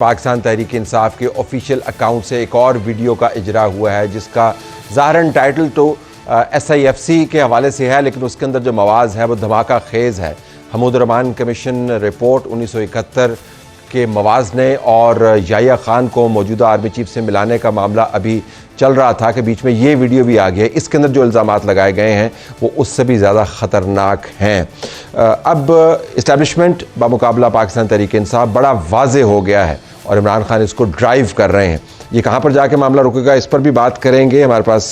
पाकिस्तान तहरीक इंसाफ के official account से एक और वीडियो का इजरा हुआ है जिसका ज़ाहिरन टाइटल तो SIFC के हवाले से है, लेकिन उसके अंदर जो मवाज़ है वो धमाका खेज़ है। हमूद रहमान कमीशन रिपोर्ट 1971 के मवाज़ने और याहिया खान को मौजूदा आर्मी चीफ से मिलाने का मामला अभी चल रहा था कि बीच में ये वीडियो भी आ गया। इसके अंदर जो इल्ज़ामात लगाए गए हैं वो उससे भी ज़्यादा ख़तरनाक हैं। अब इस्टेब्लिशमेंट बामुकाबला पाकिस्तान तहरीक इंसाफ बड़ा वाज़े हो गया है और इमरान खान इसको ड्राइव कर रहे हैं। ये कहाँ पर जाके मामला रुकेगा, इस पर भी बात करेंगे। हमारे पास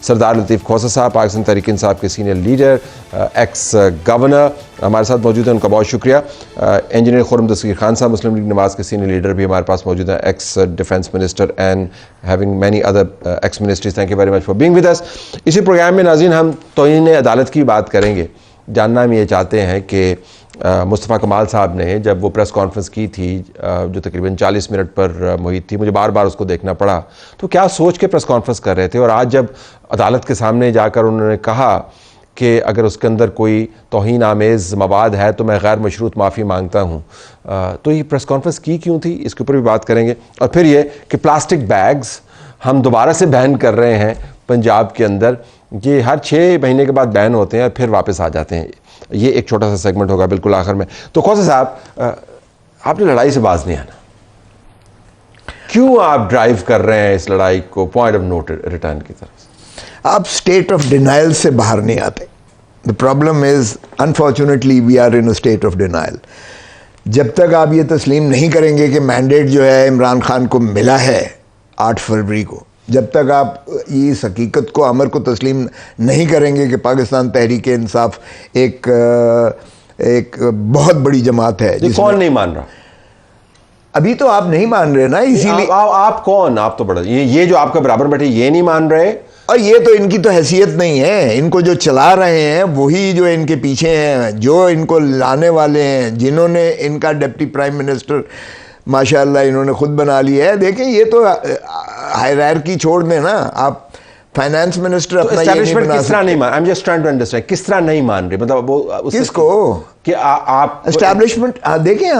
सरदार लतीफ़ खोसा साहब, पाकिस्तान तहरीक इंसाफ के सीनियर लीडर, एक्स गवर्नर हमारे साथ मौजूद हैं, उनका बहुत शुक्रिया। इंजीनियर खुर्रम दस्तगीर खान साहब, मुस्लिम लीग नवाज़ के सीनियर लीडर भी हमारे पास मौजूद हैं, x defence minister and having many other x ministries. Thank you very much for being with us. इसी प्रोग्राम में नाज़रीन हम तौहीन अदालत की बात करेंगे। जानना हम ये चाहते हैं कि मुस्तफ़ा कमाल साहब ने जब वो प्रेस कॉन्फ्रेंस की थी जो तकरीबन 40 मिनट पर मुहित थी, मुझे बार बार उसको देखना पड़ा, तो क्या सोच के प्रेस कॉन्फ्रेंस कर रहे थे। और आज जब अदालत के सामने जाकर उन्होंने कहा कि अगर उसके अंदर कोई तौहीन आमेज़ मवाद है तो मैं गैर मशरूत माफ़ी मांगता हूँ, तो ये प्रेस कॉन्फ्रेंस की क्यों थी, इसके ऊपर भी बात करेंगे। और फिर ये कि प्लास्टिक बैग्स हम दोबारा से बैन कर रहे हैं पंजाब के अंदर, ये हर 6 महीने के बाद बैन होते हैं और फिर वापस आ जाते हैं। ये एक छोटा सा सेगमेंट होगा बिल्कुल आखिर में। तो खोसा साहब, आपने लड़ाई से बाज नहीं आना, क्यों आप ड्राइव कर रहे हैं इस लड़ाई को पॉइंट ऑफ नो रिटर्न की तरफ? आप स्टेट ऑफ डिनाइल से बाहर नहीं आते। The problem is unfortunately we are in a state of denial. जब तक आप ये तस्लीम नहीं करेंगे कि मैंडेट जो है इमरान खान को मिला है 8 फरवरी को, जब तक आप इस हकीकत को, अमर को तस्लीम नहीं करेंगे कि पाकिस्तान तहरीक इंसाफ एक बहुत बड़ी जमात है। कौन नहीं मान रहा? अभी तो आप नहीं मान रहे ना, इसीलिए आप कौन? आप तो बड़ा ये जो आपका बराबर बैठे ये नहीं मान रहे, और ये तो इनकी तो हैसियत नहीं है। इनको जो चला रहे हैं वही जो इनके पीछे हैं, जो इनको लाने वाले हैं, जिन्होंने इनका डिप्टी प्राइम मिनिस्टर माशाअल्लाह इन्होंने खुद बना लिया है। देखें, ये तो हायरार्की छोड़ दें ना, आप फाइनेंस मिनिस्टर अपना ये नहीं बना किस तरह नहीं मान? I am just trying to understand किस तरह नहीं मान रहे, मतलब वो किसको कि आप एस्टैब्लिशमेंट। देखें,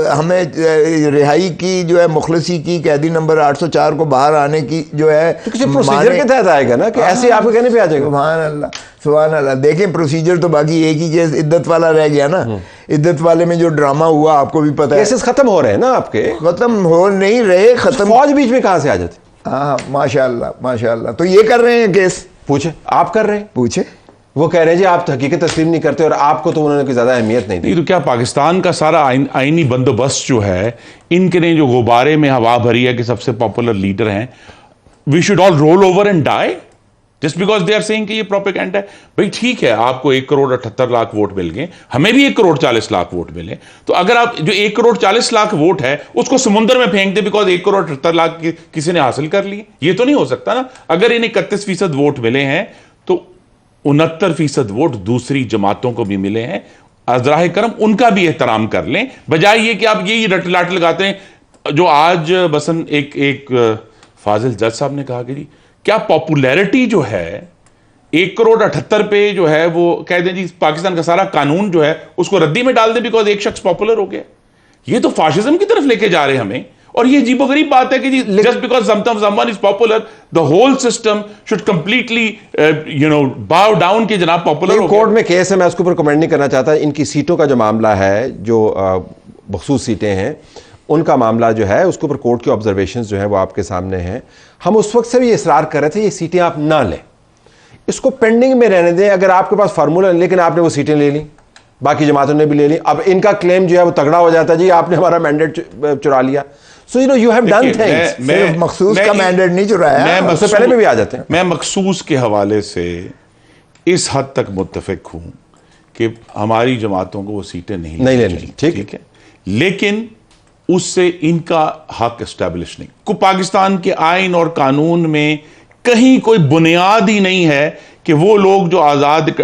हमें रिहाई की जो है, मुखलसी की कैदी नंबर 804 को बाहर आने की जो है, तो किसी प्रोसीजर के तहत आएगा ना कि ऐसे आपके कहने पे आ जाएगा? सुभान अल्लाह, सुभान अल्लाह। देखें, प्रोसीजर तो बाकी एक ही केस इद्दत वाला रह गया ना। इद्दत वाले में जो ड्रामा हुआ आपको भी पता है। केसेस खत्म हो रहे हैं ना आपके? खत्म हो नहीं रहे, खत्म। फौज बीच में कहां से आ जाती? हाँ, माशाअल्लाह माशाअल्लाह। तो ये कर रहे हैं केस। पूछे, आप कर रहे हैं? पूछे, वो कह रहे हैं जी आप हकीकत तस्लीम नहीं करते और आपको तो उन्होंने कोई ज्यादा अहमियत नहीं दी। तो क्या पाकिस्तान का सारा आईनी बंदोबस्त जो है, इनके ने जो गुब्बारे में हवा भरी है कि सबसे पॉपुलर लीडर हैं, we should all roll over and die just because they are saying कि ये प्रोपेगेंडा है। भाई ठीक है, आपको 1,78,00,000 वोट मिल गए, हमें भी 1,40,00,000 वोट मिले, तो अगर आप जो 1,40,00,000 वोट है उसको समुद्र में फेंक दे बिकॉज 1,78,00,000 किसी ने हासिल कर लिए, ये तो नहीं हो सकता ना। अगर इन्हें 31% वोट मिले हैं तो 69% वोट दूसरी जमातों को भी मिले हैं। अज़राए करम उनका भी एहतराम कर लें, बजाय ये कि आप यही रटलाट लगाते हैं। जो आज बसन एक फाजिल जज साहब ने कहा कि जी क्या पॉपुलैरिटी जो है 1,78,00,000 पे जो है वो कह दें जी पाकिस्तान का सारा कानून जो है उसको रद्दी में डाल दें बिकॉज एक शख्स पॉपुलर हो गया। ये तो फाशिज्म की तरफ लेके जा रहे हैं हमें। और ये अजीबोगरीब बात है कि जी just because someone is popular the whole system should completely bow down के जनाब पॉपुलर हो। कोर्ट में केस है, मैं उसके ऊपर कमेंट नहीं करना चाहता। इनकी सीटों का जो मामला है, जो बखसूस सीटें हैं, उनका मामला जो है उसके ऊपर कोर्ट के ऑब्जर्वेशंस जो है वो आपके सामने हैं। हम उस वक्त से भी इसरार कर रहे थे ये सीटें आप ना लें, इसको पेंडिंग में रहने दें। अगर आपके पास फार्मूला, लेकिन आपने वो सीटें ले ली, बाकी जमातों ने भी ले ली। अब इनका क्लेम जो है वो तगड़ा हो जाता है, जी आपने हमारा मैंडेट चुरा लिया। So you have done things. सिर्फ मखसूस का मैंडेट नहीं चुराया, उससे पहले में भी आ जाते हैं। मैं मखसूस के हवाले से इस हद तक मुत्तफिक हूं कि हमारी जमातों को वो सीटें नहीं लेनी, ठीक है, लेकिन उससे इनका हक एस्टैब्लिश नहीं। को पाकिस्तान के आइन और कानून में कहीं कोई बुनियाद ही नहीं है कि वो लोग जो आज़ाद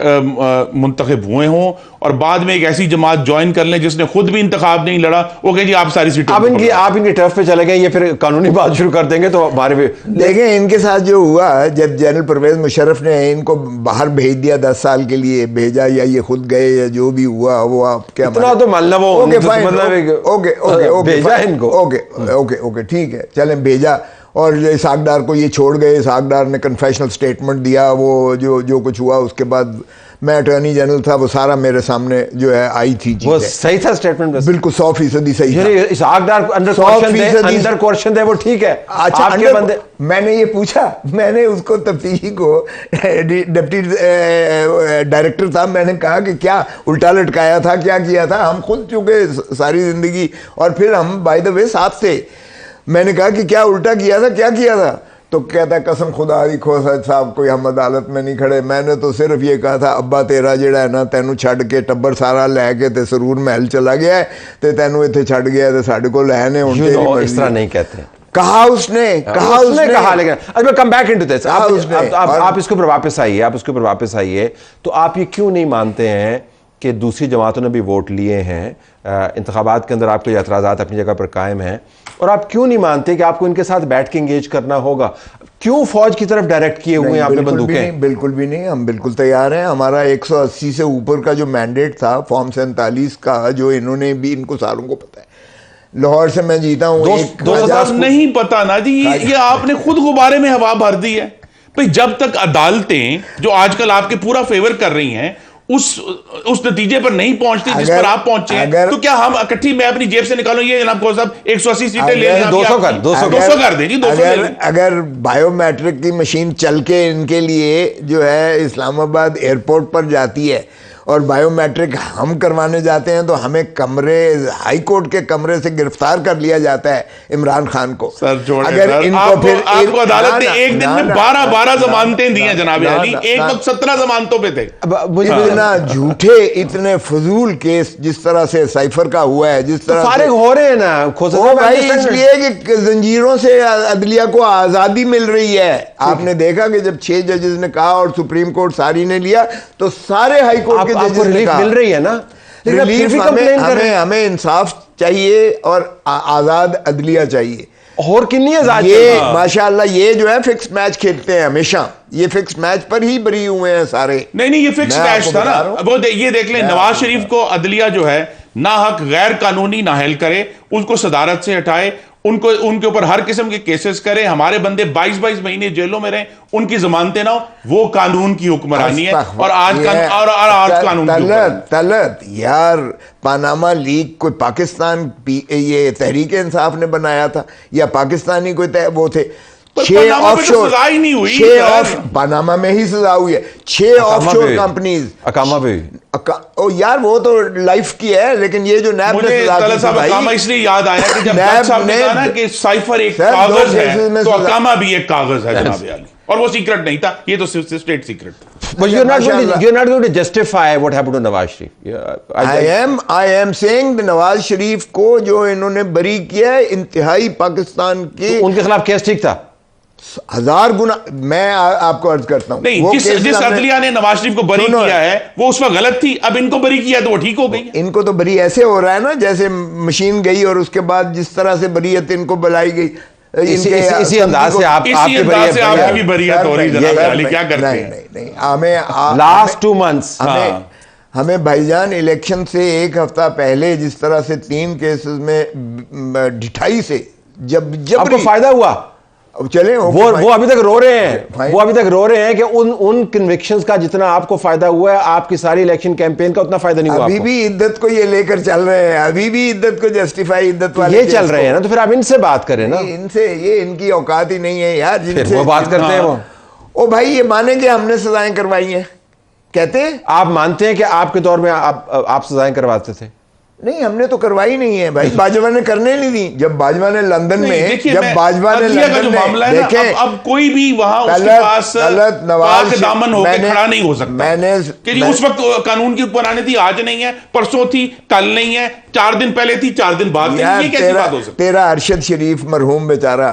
मुंतखब हुए हों और बाद में एक ऐसी जमात ज्वाइन कर लें जिसने खुद भी इंतखाब नहीं लड़ा, वो कहे जी आप सारी सीटें आप इनकी टर्फ पे चले गए, ये फिर कानूनी बात शुरू कर देंगे तो हमारे भी देखें इनके साथ जो हुआ, जब जनरल परवेज मुशर्रफ ने इनको बाहर भेज दिया 10 साल के लिए भेजा, या ये खुद गए या जो भी हुआ वो आपके इतना तो मान लो वो ओके तो फाइन, मतलब ओके ओके ओके भेजा इनको, ओके ओके ओके ठीक है, चलें भेजा। और इसहाक डार को ये छोड़ गए, इसहाक डार ने कन्फेशनल स्टेटमेंट दिया, वो जो कुछ हुआ उसके बाद मैं अटॉर्नी जनरल था, वो सारा मेरे सामने जो है आई थी चीज़। वो सही था स्टेटमेंट, बिल्कुल 100% सही था। इसहाक डार अंडर क्वेश्चन थे, वो ठीक है। अच्छा, आपके बंदे, मैंने ये पूछा, मैंने उसको तफ्तीशी को डिप्टी डायरेक्टर था, मैंने कहा कि क्या उल्टा लटकाया था, क्या किया था, हम खुद चुके सारी जिंदगी और फिर हम बाय द वे साथ थे। मैंने कहा कि क्या उल्टा किया था, क्या किया था? तो कहता है कसम खुदा दी खो सच साहब कोई हम अदालत में नहीं खड़े, मैंने तो सिर्फ ये कहा था अब्बा तेरा जेड़ा है ना तैनू छड़ के टब्बर सारा लैके ते सरूर महल चला गया है ते तैनू इत्थे छड़ गया ते साडे कोल लैने हुण तेरी मर्जी। इस तरह नहीं कहते, कहा उसने कहा लेकिन अच्छा कम बैक इनटू दिस, आप इसके ऊपर वापस आइए, आप इसके ऊपर वापस आइए। तो आप ये क्यों नहीं मानते हैं कि दूसरी जमातों ने भी वोट लिए हैं, इंतखाबात के अंदर आपके एतराज़ात अपनी जगह पर कायम हैं, और आप क्यों नहीं मानते कि आपको इनके साथ बैठ के इंगेज करना होगा? क्यों फौज की तरफ डायरेक्ट किए हुए हैं आपने बंदूकें? बिल्कुल भी नहीं, हम बिल्कुल तैयार हैं। हमारा 180 से ऊपर का जो मैंडेट था फॉर्म 47 का, जो इन्होंने भी, इनको सारों को पता है, लाहौर से मैं जीता हूँ। नहीं पता ना जी, ये आपने खुद गुब्बारे में हवा भर दी है भाई। जब तक अदालतें जो आजकल आपके पूरा फेवर कर रही हैं उस नतीजे पर नहीं पहुंचती जिस पर आप पहुंचे हैं, तो क्या हम इकट्ठी मैं अपनी जेब से निकालूं ये जनाब को साहब 180 सीटें ले लें, 200 कर दें जी, 200 अगर बायोमेट्रिक की मशीन चल के इनके लिए जो है इस्लामाबाद एयरपोर्ट पर जाती है और बायोमेट्रिक हम करवाने जाते हैं तो हमें कमरे, हाई कोर्ट के कमरे से गिरफ्तार कर लिया जाता है इमरान खान को। सर अगर इनको फिर आपको अदालत ने एक दिन में 12 जमानतें दी हैं जनाब अली, एक वक्त 17 जमानतों पे थे। इतना झूठे, इतने फजूल केस जिस तरह से साइफर का हुआ है, जिस तरह फारिग हो रहे हैं ना भाई, इसलिए कि जंजीरों से अदलिया को आजादी मिल रही है। आपने देखा कि जब 6 जजेस ने कहा और सुप्रीम कोर्ट सारी ने लिया तो सारे हाई कोर्ट आपको रिलीफ मिल रही है ना? रिलीफ हमें इंसाफ चाहिए और आजाद अदलिया चाहिए। और कितनी आजाद, ये माशाल्लाह ये जो है फिक्स मैच खेलते हैं हमेशा, ये फिक्स मैच पर ही बरी हुए हैं सारे। नहीं ये फिक्स मैच था ना। वो ये देख लें, नवाज शरीफ को अदलिया जो है ना हक गैर कानूनी नाहल करे, उसको सदारत से हटाए, उनको उनके ऊपर हर किस्म के केसेस करें, हमारे बंदे 22 महीने जेलों में रहें, उनकी जमानतें ना हो, वो कानून की हुक्मरानी है। और आज कानून तलत यार, पानामा लीग कोई पाकिस्तान ये तहरीक इंसाफ ने बनाया था या पाकिस्तानी कोई वो थे? 6 ऑफशोर, नहीं हुई, 6 पानामा में ही सजा हुई है। 6 ऑफशोर कंपनीज, अकामा भी ओ यार वो तो लाइफ की है, लेकिन ये जो नैब ने अकामा इसलिए याद आया कि जब साहब ने कहा ना कि साइफर एक कागज है तो अकामा भी एक कागज है जनाब अली, और वो सीक्रेट नहीं था, ये तो स्टेट सीक्रेट था। But you're not going to justify what happened to Nawaz Sharif. I am saying that Nawaz Sharif को जो इन्होंने बरी किया है इंतहाई पाकिस्तान के, उनके खिलाफ केस ठीक था 1000 गुना। मैं आपको अर्ज करता हूं, नहीं, जिस अदलिया ने नवाज शरीफ को बरी किया है वो उस वक्त गलत थी, अब इनको बरी किया तो वो ठीक हो गई। इनको तो बरी ऐसे हो रहा है ना जैसे मशीन गई और उसके बाद जिस तरह से बरीयत इनको बुलाई गई, इसी अंदाज से आपकी भी बरीयत हो रही है। क्या करते हैं? नहीं हमें लास्ट 2 months हमें भाईजान इलेक्शन से 1 हफ्ता पहले जिस तरह से 3 केसेस में ढिठाई से जब आपको फायदा हुआ, चले वो अभी तक रो रहे हैं, वो अभी तक रो रहे हैं कि उन कन्विक्शंस का जितना आपको फायदा हुआ है, आपकी सारी इलेक्शन कैंपेन का उतना फायदा नहीं हुआ। अभी भी इद्दत को ये लेकर चल रहे हैं, अभी भी इद्दत को जस्टिफाई, इद्दत वाले ये चल रहे हैं ना, तो फिर आप इनसे बात करें ना। इनसे ये इनकी औकात ही नहीं है यार, जिनसे वो बात करते हैं वो। ओ भाई ये मानेंगे हमने सजाएं करवाई हैं, कहते हैं। आप मानते हैं कि आपके दौर में आप सजाएं करवाते थे? नहीं, हमने तो करवाई नहीं है भाई, बाजवा ने करने नहीं दी। जब बाजवा ने लंदन में, जब बाजवा ने लंदन में देखें, अब कोई भी वहां उसके पास पाक दामन होकर खड़ा नहीं हो सकता। मैंने उस वक्त कानून की हुक्मरानी थी, आज नहीं है, परसों थी, कल नहीं है, 4 दिन पहले थी, 4 दिन बाद। ये कैसी बात हो सकती है? तेरा अरशद शरीफ मरहूम बेचारा,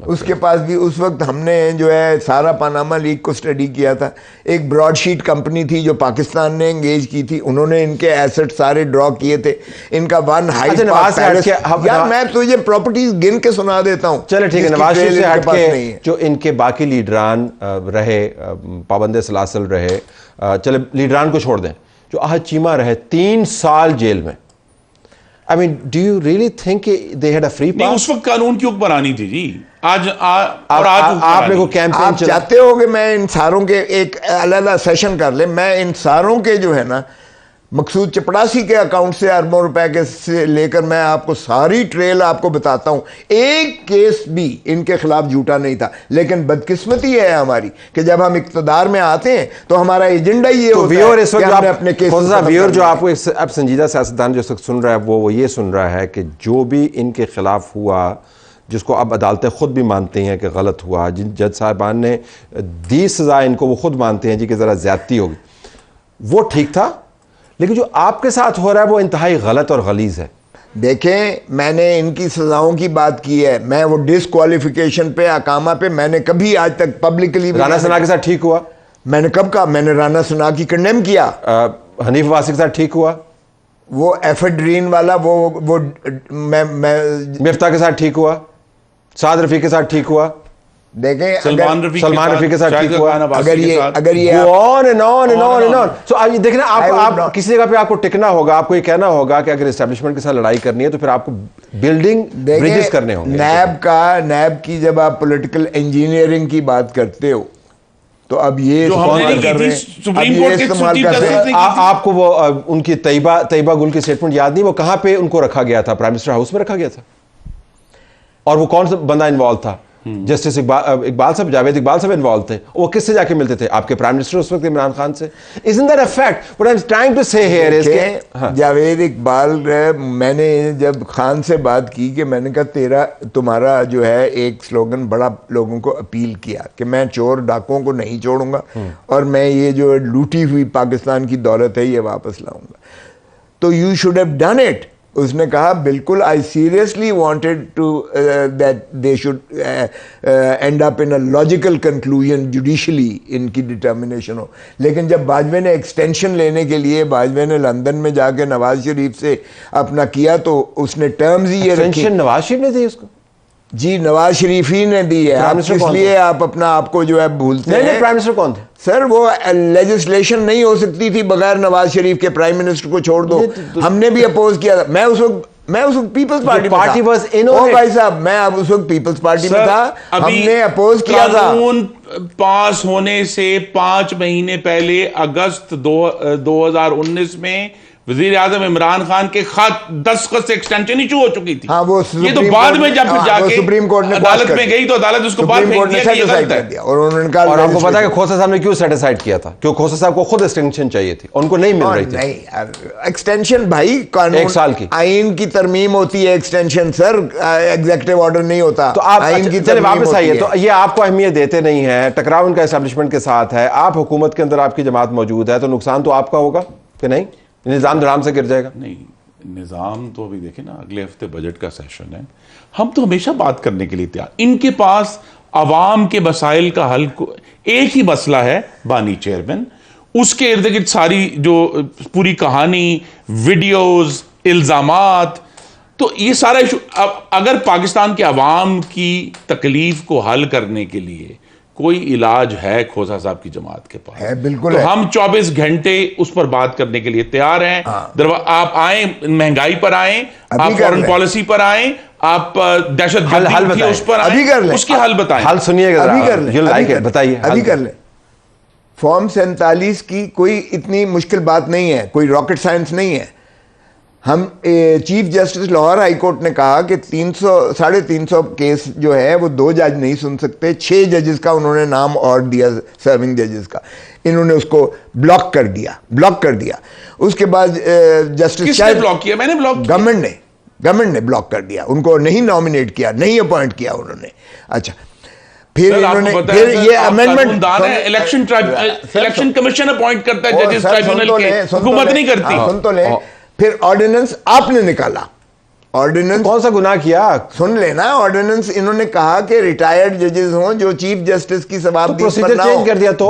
उसके पास भी उस वक्त हमने जो है सारा पनामा लीक को स्टडी किया था। एक ब्रॉडशीट कंपनी थी जो पाकिस्तान ने एंगेज की थी, उन्होंने इनके एसेट सारे ड्रॉ किए थे। इनका वन हाइट यार मैं तुझे प्रॉपर्टीज गिन के सुना देता हूँ। चले ठीक है, नवाज शरीफ से हट के जो इनके बाकी लीडरान रहे, पाबंद सलासल रहे, चले लीडरान को छोड़ दें, जो आहद चीमा रहे 3 साल जेल में। I mean, do you really think they had a free pass? नहीं, उस वक्त कानून की हुक्मरानी थी जी। आज आपने को कैंपेन आप चाहते हो कि मैं इन सारों के एक अलग सेशन कर ले? मैं इन सारों के जो है ना मकसूद चपड़ासी के अकाउंट से अरबों रुपए के से लेकर मैं आपको सारी ट्रेल आपको बताता हूं। एक केस भी इनके खिलाफ झूठा नहीं था। लेकिन बदकिस्मती है हमारी कि जब हम इक्तदार में आते हैं तो हमारा एजेंडा ये तो होता है कि हमने अपने केस व्यूअर जो आपको अब संजीदा सियासतदान जो सुन रहा है वो ये सुन रहा है कि जो भी इनके खिलाफ हुआ, जिसको अब अदालतें खुद भी मानती हैं कि गलत हुआ, जिन जज साहिबान ने दी सजा इनको वो खुद मानते हैं जी कि ज़रा ज़्यादती होगी, वो ठीक था। लेकिन जो आपके साथ हो रहा है वो इंतहाई गलत और गलीज है। देखें, मैंने इनकी सजाओं की बात की है। मैं वो डिसक्वालिफिकेशन पे, अकामा पे मैंने कभी आज तक पब्लिकली राना सना के साथ ठीक हुआ? मैंने कब कहा? मैंने राना सना की कंडेम किया। हनीफ वासी के साथ ठीक हुआ? वो एफेड्रीन वाला वो मैं मिफ्ता के साथ ठीक हुआ? साद रफी के साथ ठीक हुआ? देखें, सलमान रफी के साथ ठीक हुआ। अगर ये on and on and on and on. So अब देखना, आप किसी जगह पे आपको टिकना होगा, आपको ये कहना होगा कि अगर एस्टेब्लिशमेंट के साथ लड़ाई करनी है तो फिर आपको बिल्डिंग ब्रिजेस करने होंगे। नैब की जब आप पॉलिटिकल इंजीनियरिंग की बात करते हो तो अब ये सुप्रीम कोर्ट के आपको वो उनकी तैयबा गुल की स्टेटमेंट याद नहीं? वो कहां पे उनको रखा गया था? प्राइम मिनिस्टर हाउस में रखा गया था। और वो कौन सा बंदा इन्वॉल्व था? जस्टिस इकबाल साहब, जावेद इकबाल साहब इन्वॉल्व थे। वो किससे जाके मिलते थे? आपके प्राइम मिनिस्टर उस वक्त इमरान खान से। Isn't that a fact? What I'm trying to say here is कि जावेद इकबाल, मैंने जब खान से बात की कि मैंने कहा तुम्हारा जो है एक स्लोगन बड़ा लोगों को अपील किया कि मैं चोर डाकुओं को नहीं छोड़ूंगा और मैं ये जो लूटी हुई पाकिस्तान की दौलत है ये वापस लाऊंगा, तो you should have done it. उसने कहा बिल्कुल, I seriously wanted to that they should end up in a logical conclusion judicially, इनकी डिटर्मिनेशन हो। लेकिन जब बाजवे ने एक्सटेंशन लेने के लिए बाजवे ने लंदन में जाके नवाज शरीफ से अपना किया तो उसने टर्म्स ही ये रखी। नवाज शरीफ ने दी उसको? जी, नवाज शरीफ ही ने दी है। आप इसलिए आप अपना आपको जो है भूलते हैं। प्राइम मिनिस्टर कौन थे सर? वो लेजिस्लेशन नहीं हो सकती थी बगैर नवाज शरीफ के। प्राइम मिनिस्टर को छोड़ दो, हमने भी अपोज किया था। मैं उस वक्त पीपल्स पार्टी में था। ओ भाई साहब, मैं अब उस वक्त पीपल्स पार्टी में था, हमने अपोज किया था। कानून पास होने से 5 महीने पहले अगस्त 2019 में वजीर आजम इमरान खान के खत 10 से एक्सटेंशन इशू हो चुकी थी। हाँ, वो ये तो बाद में जब जाके सुप्रीम कोर्ट ने अदालत में गई तो अदालत उसको बाद में दिया और उन्होंने कहा। और आपको पता है कि खोसा साहब ने क्यों सेटिसाइड किया था? क्यों खोसा साहब को खुद एक्सटेंशन चाहिए थी, उनको नहीं मिल रही थी। नहीं एक्सटेंशन भाई, कानून 1 साल की आइन की तरमीम होती है, एक्सटेंशन सर एग्जीक्यूटिव ऑर्डर नहीं होता। तो आप आइन की तरमीम वापस आइए। तो ये आपको अहमियत देते नहीं है, टकराव उनका एस्टेब्लिशमेंट के साथ है, आप हुकूमत के अंदर आपकी जमात मौजूद है, तो नुकसान तो आपका होगा कि नहीं? निजाम धड़ाम से गिर जाएगा। नहीं, निजाम तो अभी देखें ना, अगले हफ्ते बजट का सेशन है। हम तो हमेशा बात करने के लिए तैयार। इनके पास अवाम के मसाइल का हल एक ही मसला है, बानी चेयरमैन। उसके इर्द गिर्द सारी जो पूरी कहानी, वीडियोस, इल्जामात, तो ये सारा इशू। अगर पाकिस्तान के अवाम की तकलीफ को हल करने के लिए कोई इलाज है खोसा साहब की जमात के पास है, बिल्कुल तो है। हम 24 घंटे उस पर बात करने के लिए तैयार हैं। आप आए, महंगाई पर आए, आप फॉरेन पॉलिसी पर आए, आप दहशतगर्दी उस पर आए, उसकी हल बताएं। हल सुनिएगा, अभी कर ले, बताइए, अभी कर ले। फॉर्म 47 की कोई इतनी मुश्किल बात नहीं है, कोई रॉकेट साइंस नहीं है। हम chief justice Lahore high court ने कहा कि 300-350 केस जो है वो 2 जज नहीं सुन सकते। 6 जजेस का उन्होंने नाम और दिया, सर्विंग जजेस का। इन्होंने उसको ब्लॉक कर दिया। उसके बाद जस्टिस किसने ब्लॉक किया? मैंने ब्लॉक किया। गवर्नमेंट ने ब्लॉक कर दिया, उनको नहीं नॉमिनेट किया, नहीं अपॉइंट किया उन्होंने। अच्छा, फिर इन्होंने ये अमेंडमेंट, इलेक्शन कमीशन अपॉइंट करता है जजेस ट्राइब्यूनल के, हुकूमत नहीं करती। सुन तो ले। फिर ऑर्डिनेंस आपने निकाला ऑर्डिनेंस कौन सा गुनाह किया? सुन लेना, ऑर्डिनेंस इन्होंने कहा कि रिटायर्ड जजेस हों जो चीफ जस्टिस की शताब्दी तो प्रोसीजर चेंज कर दिया तो?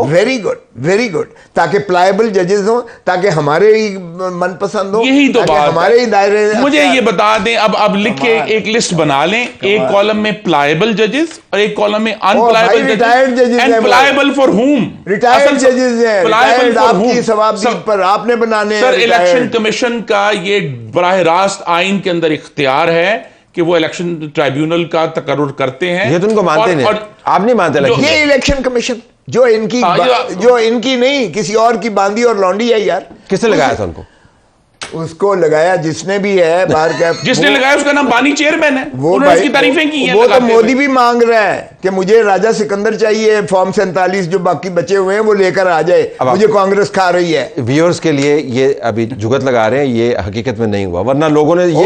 वेरी गुड, ताकि प्लायबल जजेस हों, ताकि हमारे ही मनपसंद हो, यही तो बात हमारे ही दायरे। मुझे ये बता दें, अब लिख के एक लिस्ट बना लें, एक कॉलम में प्लायबल जजेस और एक कॉलम में अनप्लायबल रिटायर्ड जजेस। एंड प्लायबल फॉर हुम? रिटायर्ड जजेस हैं, रिटायर्ड आपकी शताब्दी पर आपने बनाने। सर, इलेक्शन कमीशन का ये बराह रास्त आइन के अंदर इख्तियार है कि वो इलेक्शन ट्राइब्यूनल का तकर्रुर करते हैं। ये तो उनको मानते नहीं, आप नहीं मानते? ये इलेक्शन कमीशन जो इनकी नहीं किसी और की बांदी और लौंडी है यार। किसने लगाया था उनको? उसको लगाया जिसने भी है बाहर का, जिसने लगाया उसका नाम बानी चेयरमैन है, उन्होंने उसकी तारीफें की हैं। वो तो मोदी भी मांग रहा है कि मुझे राजा सिकंदर चाहिए, फॉर्म 47 जो बाकी बचे हुए हैं वो लेकर आ जाए, मुझे कांग्रेस खा रही है। व्यूअर्स के लिए ये अभी जुगत लगा रहे हैं, ये हकीकत में नहीं हुआ, वरना लोगों ने ये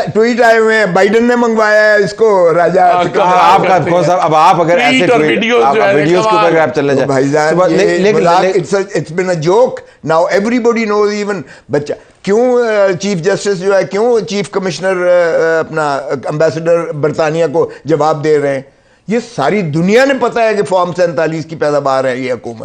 ट्वीट आए हुए हैं, बाइडेन ने मंगवाया है इसको राजा आपका कौन सा? अब आप अगर ऐसे वीडियोस के ऊपर आप चले जाए भाईजान, it's been a joke, now everybody knows, even बच्चा। क्यों चीफ जस्टिस जो है, क्यों चीफ कमिश्नर अपना एम्बेसडर बरतानिया को जवाब दे रहे हैं? ये सारी दुनिया ने पता है कि फॉर्म 47 की पैदावार है ये हुकूमत।